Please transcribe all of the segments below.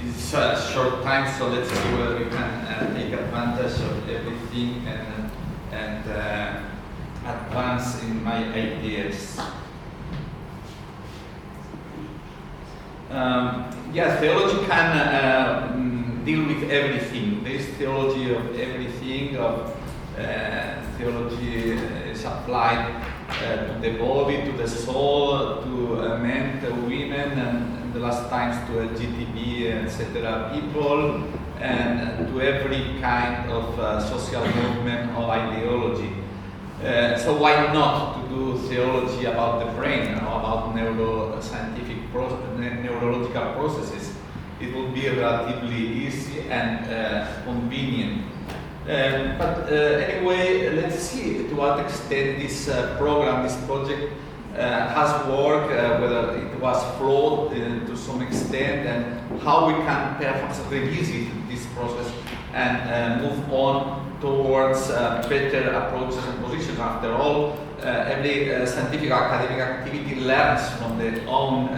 It's a short time, so let's see whether we can take advantage of everything and advance in my ideas. Yes, theology can deal with everything. There is theology of everything. Theology is applied to the body, to the soul, to men, to women, and in the last times to LGTB, etc. people, and to every kind of social movement or ideology. So why not to do theology about the brain, about neuroscientific neurological processes? It will be relatively easy and convenient. Anyway, let's see to what extent this program, this project has worked, whether it was flawed to some extent, and how we can perhaps revisit this process and move on towards better approaches and positions. After all, every scientific academic activity learns from their own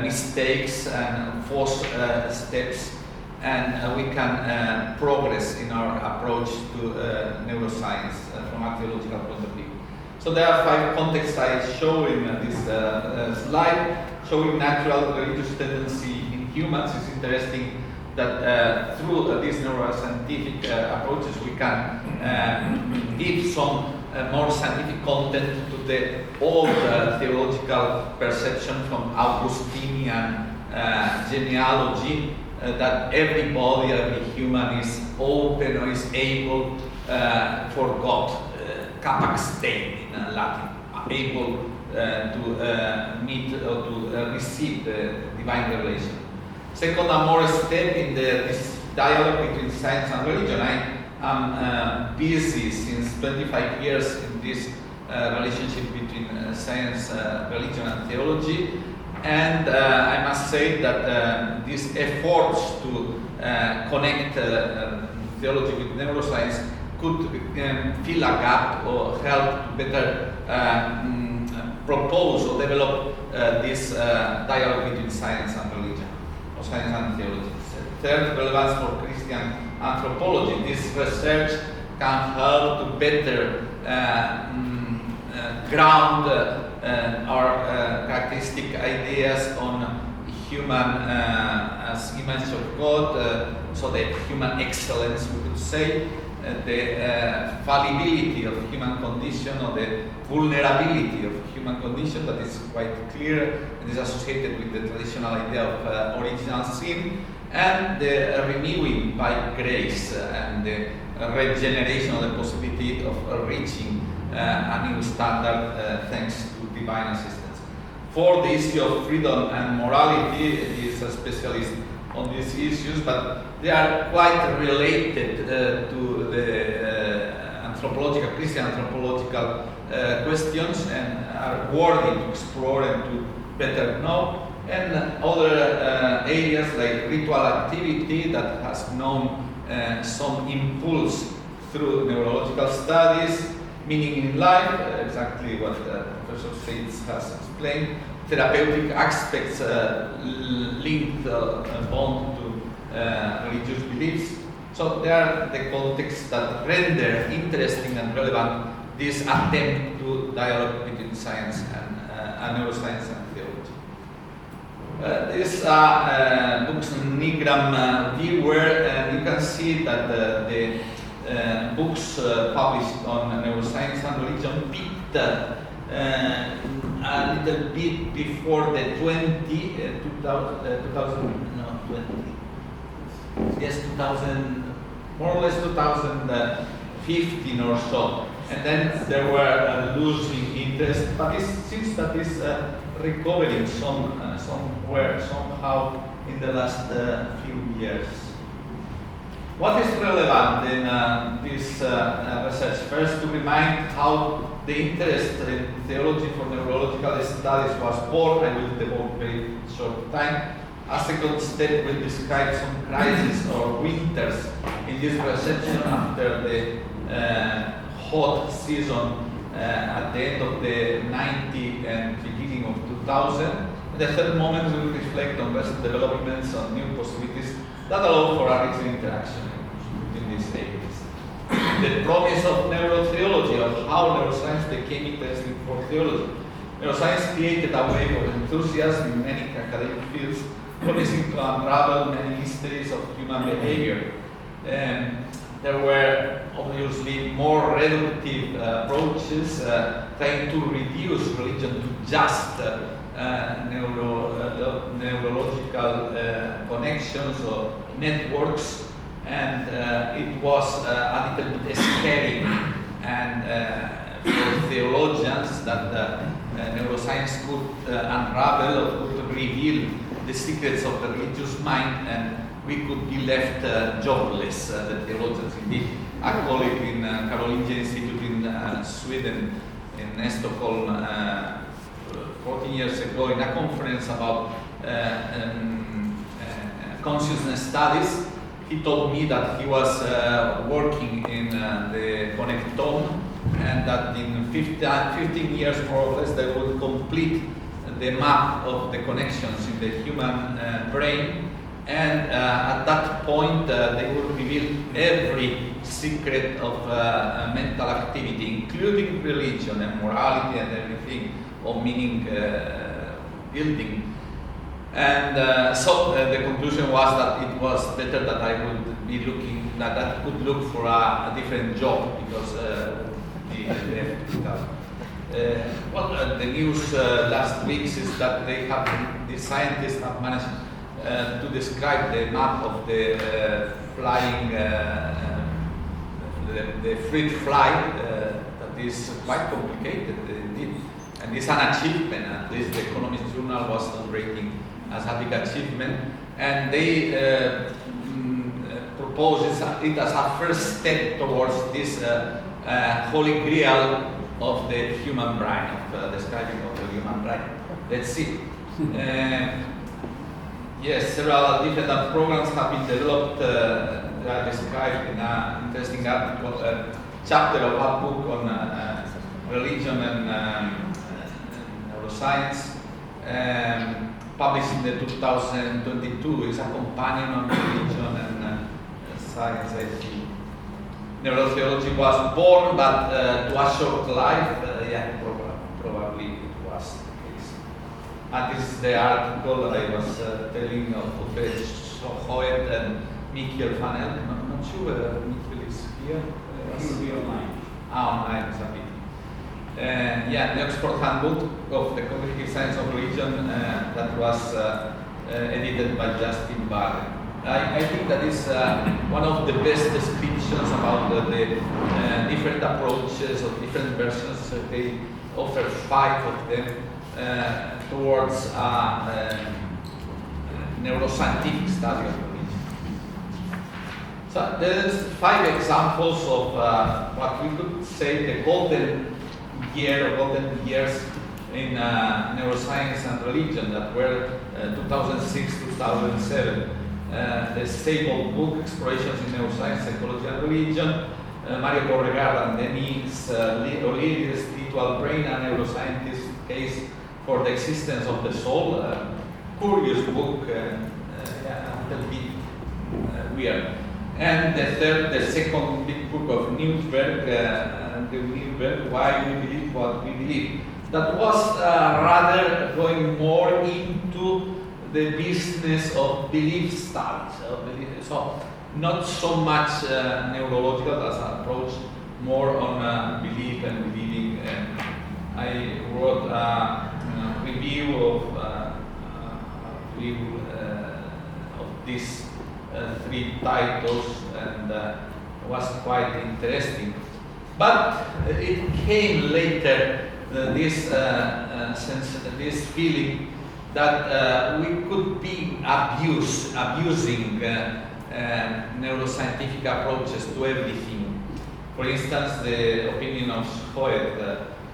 mistakes and false steps, and we can progress in our approach to neuroscience from a theological point of view. So there are 5 contexts I show in this slide, showing natural religious tendency in humans. It's interesting that through these neuroscientific approaches we can give some more scientific content to the old theological perception from Augustinian genealogy, that everybody, every human is open or is able for God, capax Dei in Latin, able to meet or to receive the divine revelation. Second, a more step in this dialogue between science and religion. I am busy since 25 years in this relationship between science, religion, and theology. And I must say that these efforts to connect theology with neuroscience could fill a gap or help to better propose or develop this dialogue between science and religion, or science and theology. Third, relevance for Christian anthropology. This research can help to better ground our characteristic ideas on human as image of God, so the human excellence, we could say, the fallibility of human condition, or the vulnerability of human condition that is quite clear and is associated with the traditional idea of original sin, and the renewing by grace and the regeneration of the possibility of reaching a new standard thanks to divine assistance. For the issue of freedom and morality, he is a specialist on these issues, but they are quite related to the anthropological, Christian anthropological questions, and are worthy to explore and to better know. And other areas like ritual activity that has known some impulse through neurological studies, meaning in life, exactly what Professor Seitz has explained, therapeutic aspects linked, bound to religious beliefs. So they are the contexts that render interesting and relevant this attempt to dialogue between science and neuroscience and theology. This book's Nigram viewer, and you can see that the books published on neuroscience and religion peaked a little bit before the 2000, more or less 2015 or so, and then there were losing interest, but it seems that is recovering somewhere, somehow in the last few years. What is relevant in this research? First, to remind how the interest in theology for neurological studies was born. I will devote very short time. A second step will describe some crises or winters in this reception after the hot season at the end of the 90s and beginning of 2000, The third moment will reflect on recent developments on new possibilities that allow for a richer interaction between these areas. The promise of neurotheology, of how neuroscience became interesting for theology. Neuroscience created a wave of enthusiasm in many academic fields, promising to unravel many mysteries of human behavior. There were obviously more reductive approaches trying to reduce religion to just neurological connections or networks, and it was a little bit scary and for theologians that neuroscience could unravel or could reveal the secrets of the religious mind, and we could be left jobless, the theologians. Indeed, a colleague in Karolinska Institute in Sweden, in Stockholm, 14 years ago, in a conference about consciousness studies, he told me that he was working in the Connectome, and that in 15 years more or less they would complete the map of the connections in the human brain, and at that point they will reveal every secret of mental activity, including religion and morality and everything, or meaning building. And so the conclusion was that it was better that I would be looking, that I could look for a different job, because the news last week is that the scientists have managed to describe the map of the flying, the fruit fly, that is quite complicated indeed, and it's an achievement. At least the Economist Journal was celebrating as a big achievement, and they propose it as a first step towards this holy grail of the human brain, of describing of the human brain. Let's see. Yes, several different programs have been developed. They are described in an interesting article, chapter of a book on religion and neuroscience, published in the 2022. It's a companion on religion and science, I think. Neurotheology was born, but to a short life, probably it was the case. And this is the article I was telling of Hoyt and Michiel van Elk. I'm not sure whether Michiel is here. He will be online. Online is a bit. The Oxford Handbook of the Cognitive Science of Religion that was edited by Justin Barrett. I think that is one of the best descriptions about the different approaches or different versions. They offer 5 of them towards neuroscientific study of religion. So there's 5 examples of what we could say the golden years in neuroscience and religion, that were 2006-2007. The Stable book, Explorations in Neuroscience, Psychology and Religion, Mario Borregar and Denise O'Leary's Ritual Brain, a neuroscientist case for the existence of the soul. Curious book, a little bit weird. And the second big book of Newsberg, Why We Believe What We Believe. That was rather going more into the business of belief studies. So not so much neurological as an approach, more on belief and believing. I wrote a review of these 3 titles, and was quite interesting. But it came later, this feeling that we could be abusing neuroscientific approaches to everything. For instance, the opinion of Hoyt,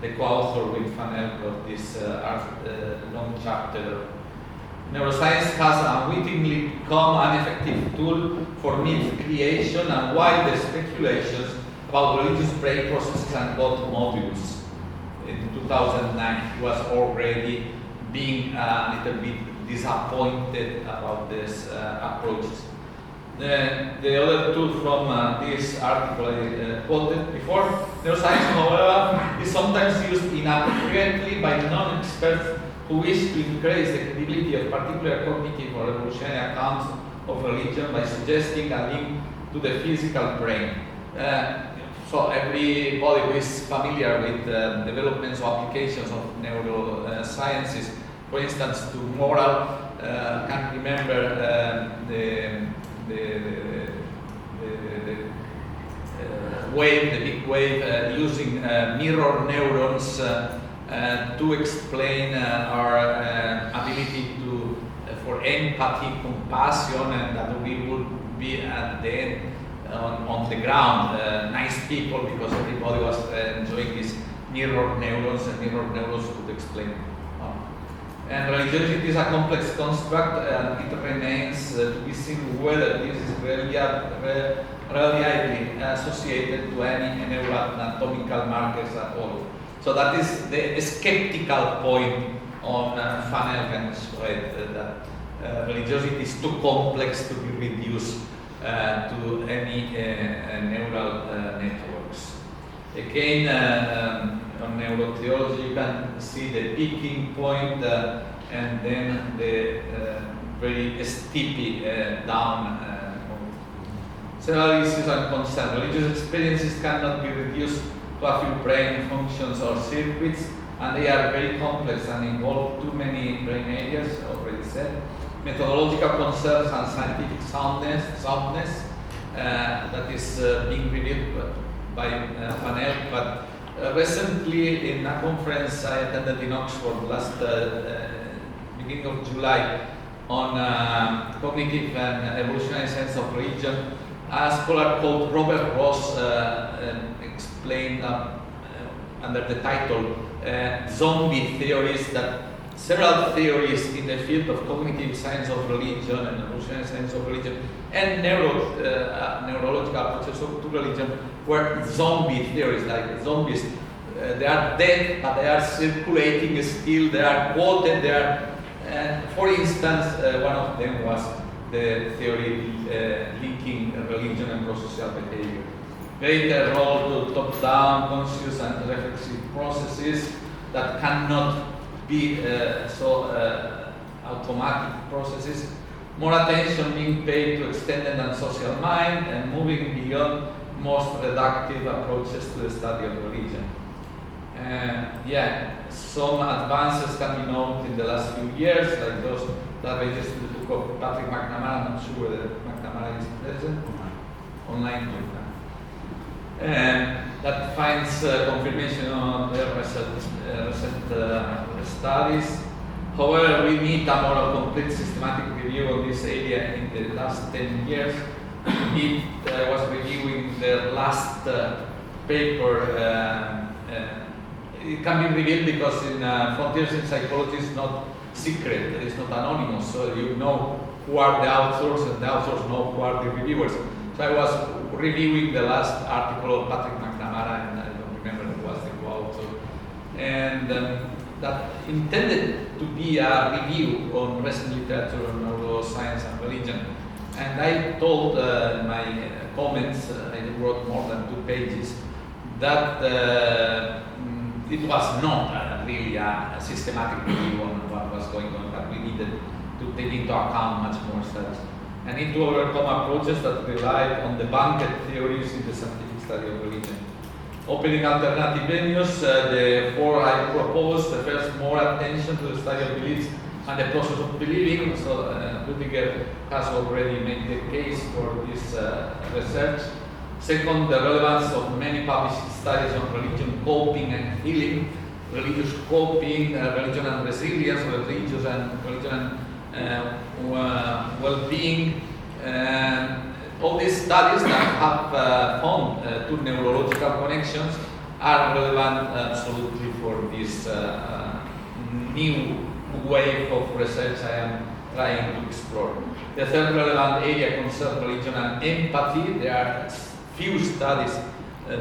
the co-author with Van Elk of this long chapter. Neuroscience has unwittingly become an effective tool for myth creation and wild speculations about religious brain processes and God modules. In 2009, he was already being a little bit disappointed about these approaches. The other two from this article I quoted before, neuroscience, however, is sometimes used inappropriately by non-experts who wish to increase the credibility of particular cognitive or evolutionary accounts of religion by suggesting a link to the physical brain. So everybody who is familiar with developments or applications of neurosciences, for instance, to moral, can remember the big wave using mirror neurons to explain our ability for empathy, compassion, and that we would be at the end on the ground, nice people, because everybody was enjoying these mirror neurons, and mirror neurons could explain. And religiosity is a complex construct, and it remains to be seen whether this is reliably associated to any neuroanatomical markers at all. So that is the skeptical point on Van Elgen's thread, that religiosity is too complex to be reduced to any neural networks. Again, on neurotheology, you can see the peaking point and then the very steepy down. Several issues are concerned. Religious experiences cannot be reduced to a few brain functions or circuits, and they are very complex and involve too many brain areas, already said. Methodological concerns and scientific soundness that is being reviewed by Van Elk, but recently in a conference I attended in Oxford last beginning of July on cognitive and evolutionary sense of religion, a scholar called Robert Ross explained under the title zombie theories that several theories in the field of cognitive science of religion and evolutionary science of religion and neurological approaches to religion were zombie theories, like zombies. They are dead, but they are circulating still, they are quoted, they are, for instance, one of them was the theory linking religion and prosocial behavior. Greater role to top-down, conscious and reflexive processes that cannot be automatic processes. More attention being paid to extended and social mind and moving beyond most reductive approaches to the study of religion. Some advances can be noted in the last few years, like those that related to the book of Patrick McNamara. I'm not sure whether McNamara is present. Online. That finds confirmation on the recent studies. However, we need a more complete systematic review of this area in the last 10 years. It was reviewing the last paper. It can be revealed because in Frontiers in Psychology is not secret, it's not anonymous, so you know who are the authors and the authors know who are the reviewers. So I was reviewing the last article of Patrick McNamara, and I don't remember who was the co-author, and that intended to be a review on recent literature on neuroscience and religion. And I told my comments, I wrote more than 2 pages, that it was not really a systematic review on what was going on, but we needed to take into account much more studies. And need to overcome approaches that rely on debunked theories in the scientific study of religion. Opening alternative venues, the 4 I proposed, the first, more attention to the study of beliefs and the process of believing. So Rüdiger has already made the case for this research. Second, the relevance of many published studies on religion, coping and healing, religious coping, religion and resilience, religion and well-being. All these studies that have found 2 neurological connections are relevant absolutely for this new wave of research I am trying to explore. The third relevant area concerns religion and empathy. There are few studies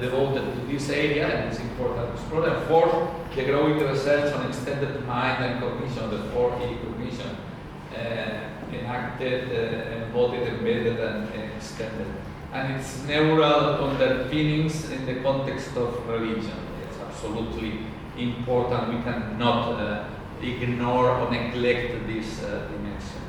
devoted to this area, and it's important to explore. And fourth, the growing research on extended mind and cognition, the 4E cognition, enacted, embodied, embedded, and extended. And its neural underpinnings in the context of religion. It's absolutely important. We cannot ignore or neglect this dimension.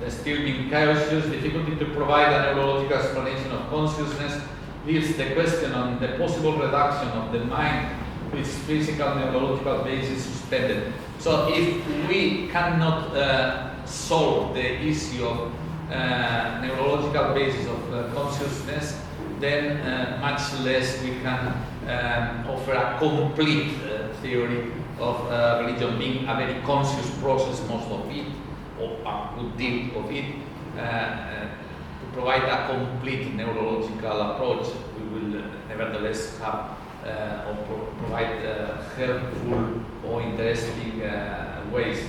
There's still been cautious difficulty to provide a neurological explanation of consciousness leaves the question on the possible reduction of the mind to its physical neurological basis suspended. So if we cannot solve the issue of neurological basis of consciousness, then much less we can offer a complete theory of religion being a very conscious process, most of it, or a good deal of it. To provide a complete neurological approach, we will nevertheless have or provide helpful or interesting ways.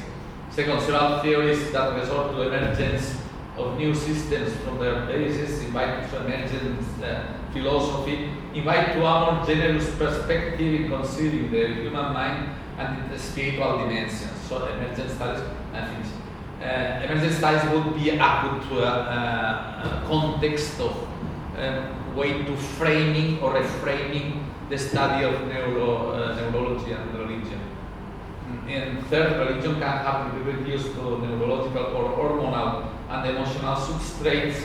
Second, several theories that resort to emergence of new systems from their basis, invite to emergent philosophy, invite to a more generous perspective in considering the human mind and the spiritual dimensions. So emergent studies and things. Emergent studies would be a good context of way to framing or reframing the study of neurology and religion. And third, religion can have to be reduced to neurological or hormonal and emotional substrates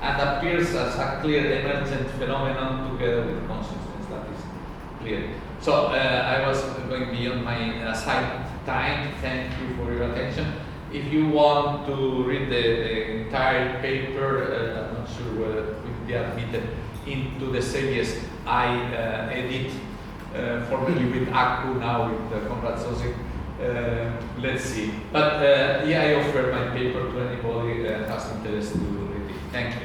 and appears as a clear emergent phenomenon together with consciousness. That is clear. So I was going beyond my assigned time. Thank you for your attention. If you want to read the entire paper, I'm not sure whether it will be admitted into the series I edit formerly with Akku, now with Konrad Sosik. Let's see. But yeah, I offer my paper to anybody that has interest to read it. Thank you.